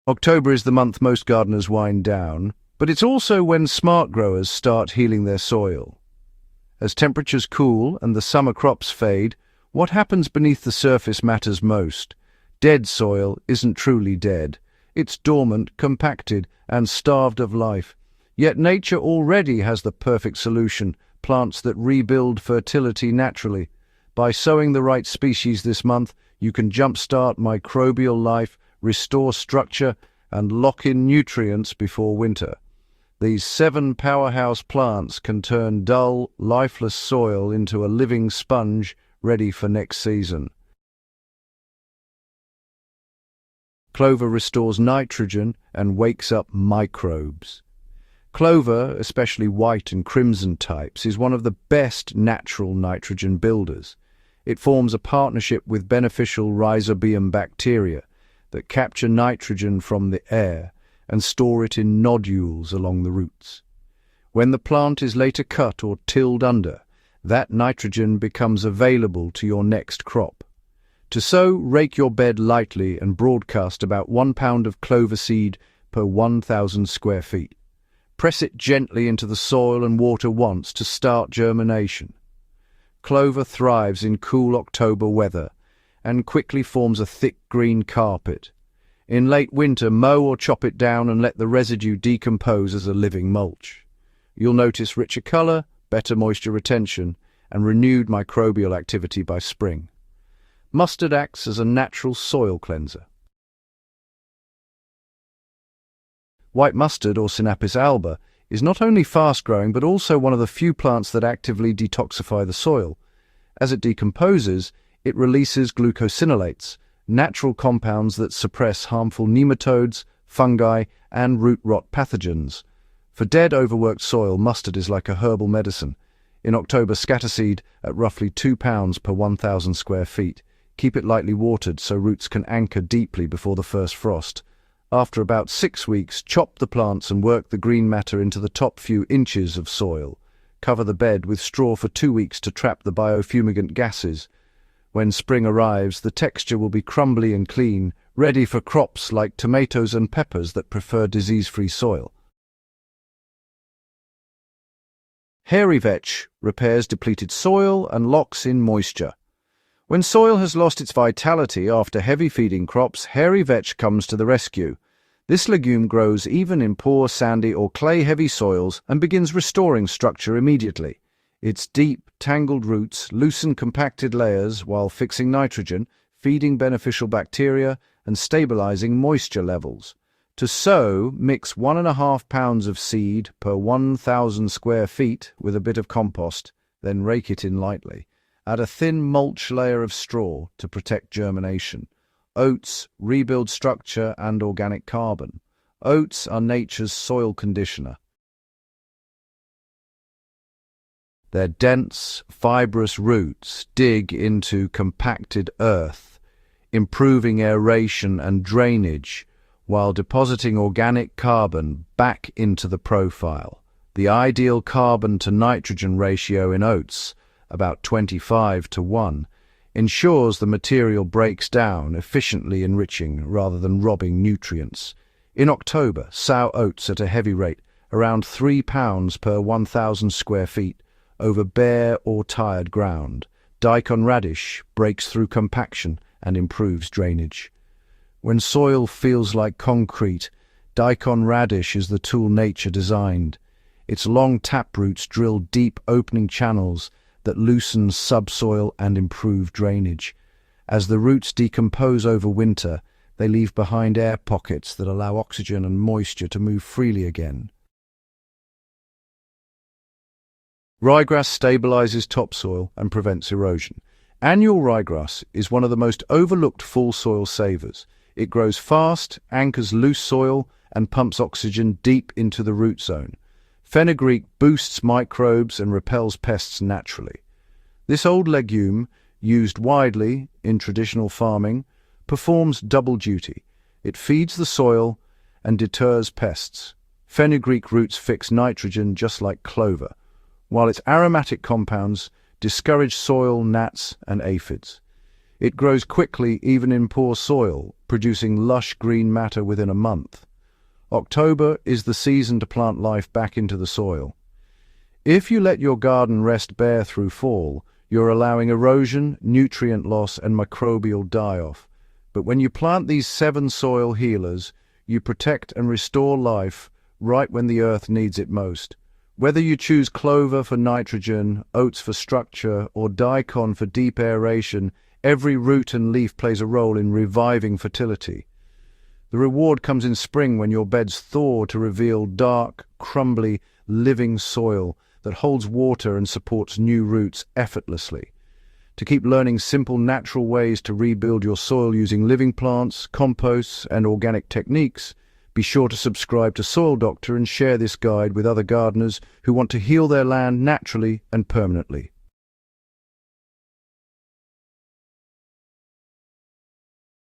October is the month most gardeners wind down, but it's also when smart growers start healing their soil. As temperatures cool and the summer crops fade, what happens beneath the surface matters most. Dead soil isn't truly dead. It's dormant, compacted, and starved of life. Yet nature already has the perfect solution: plants that rebuild fertility naturally. By sowing the right species this month, you can jumpstart microbial life, restore structure, and lock in nutrients before winter. These 7 powerhouse plants can turn dull, lifeless soil into a living sponge ready for next season. Clover restores nitrogen and wakes up microbes. Clover, especially white and crimson types, is one of the best natural nitrogen builders. It forms a partnership with beneficial rhizobium bacteria that capture nitrogen from the air and store it in nodules along the roots. When the plant is later cut or tilled under, that nitrogen becomes available to your next crop. To sow, rake your bed lightly and broadcast about 1 pound of clover seed per 1,000 square feet. Press it gently into the soil and water once to start germination. Clover thrives in cool October weather and quickly forms a thick green carpet. In late winter, mow or chop it down and let the residue decompose as a living mulch. You'll notice richer color, better moisture retention, and renewed microbial activity by spring. Mustard acts as a natural soil cleanser. White mustard, or Sinapis alba, is not only fast-growing but also one of the few plants that actively detoxify the soil. As it decomposes, it releases glucosinolates, natural compounds that suppress harmful nematodes, fungi, and root rot pathogens. For dead, overworked soil, mustard is like a herbal medicine. In October, scatter seed at roughly 2 pounds per 1,000 square feet. Keep it lightly watered so roots can anchor deeply before the first frost. After about 6 weeks, chop the plants and work the green matter into the top few inches of soil. Cover the bed with straw for 2 weeks to trap the biofumigant gases. When spring arrives, the texture will be crumbly and clean, ready for crops like tomatoes and peppers that prefer disease-free soil. Hairy vetch repairs depleted soil and locks in moisture. When soil has lost its vitality after heavy feeding crops, hairy vetch comes to the rescue. This legume grows even in poor sandy or clay-heavy soils and begins restoring structure immediately. Its deep, tangled roots loosen compacted layers while fixing nitrogen, feeding beneficial bacteria, and stabilizing moisture levels. To sow, mix 1.5 pounds of seed per 1,000 square feet with a bit of compost, then rake it in lightly. Add a thin mulch layer of straw to protect germination. Oats rebuild structure and organic carbon. Oats are nature's soil conditioner. Their dense, fibrous roots dig into compacted earth, improving aeration and drainage, while depositing organic carbon back into the profile. The ideal carbon-to-nitrogen ratio in oats, about 25:1, ensures the material breaks down, efficiently enriching rather than robbing nutrients. In October, sow oats at a heavy rate, around 3 pounds per 1,000 square feet, over bare or tired ground. Daikon radish breaks through compaction and improves drainage. When soil feels like concrete, daikon radish is the tool nature designed. Its long taproots drill deep, opening channels that loosen subsoil and improve drainage. As the roots decompose over winter, they leave behind air pockets that allow oxygen and moisture to move freely again. Ryegrass stabilizes topsoil and prevents erosion. Annual ryegrass is one of the most overlooked fall soil savers. It grows fast, anchors loose soil, and pumps oxygen deep into the root zone. Fenugreek boosts microbes and repels pests naturally. This old legume, used widely in traditional farming, performs double duty. It feeds the soil and deters pests. Fenugreek roots fix nitrogen just like clover, while its aromatic compounds discourage soil gnats and aphids. It grows quickly even in poor soil, producing lush green matter within a month. October is the season to plant life back into the soil. If you let your garden rest bare through fall, you're allowing erosion, nutrient loss, and microbial die-off. But when you plant these 7 soil healers, you protect and restore life right when the earth needs it most. Whether you choose clover for nitrogen, oats for structure, or daikon for deep aeration, every root and leaf plays a role in reviving fertility. The reward comes in spring when your beds thaw to reveal dark, crumbly, living soil that holds water and supports new roots effortlessly. To keep learning simple, natural ways to rebuild your soil using living plants, composts, and organic techniques, be sure to subscribe to Soil Doctor and share this guide with other gardeners who want to heal their land naturally and permanently.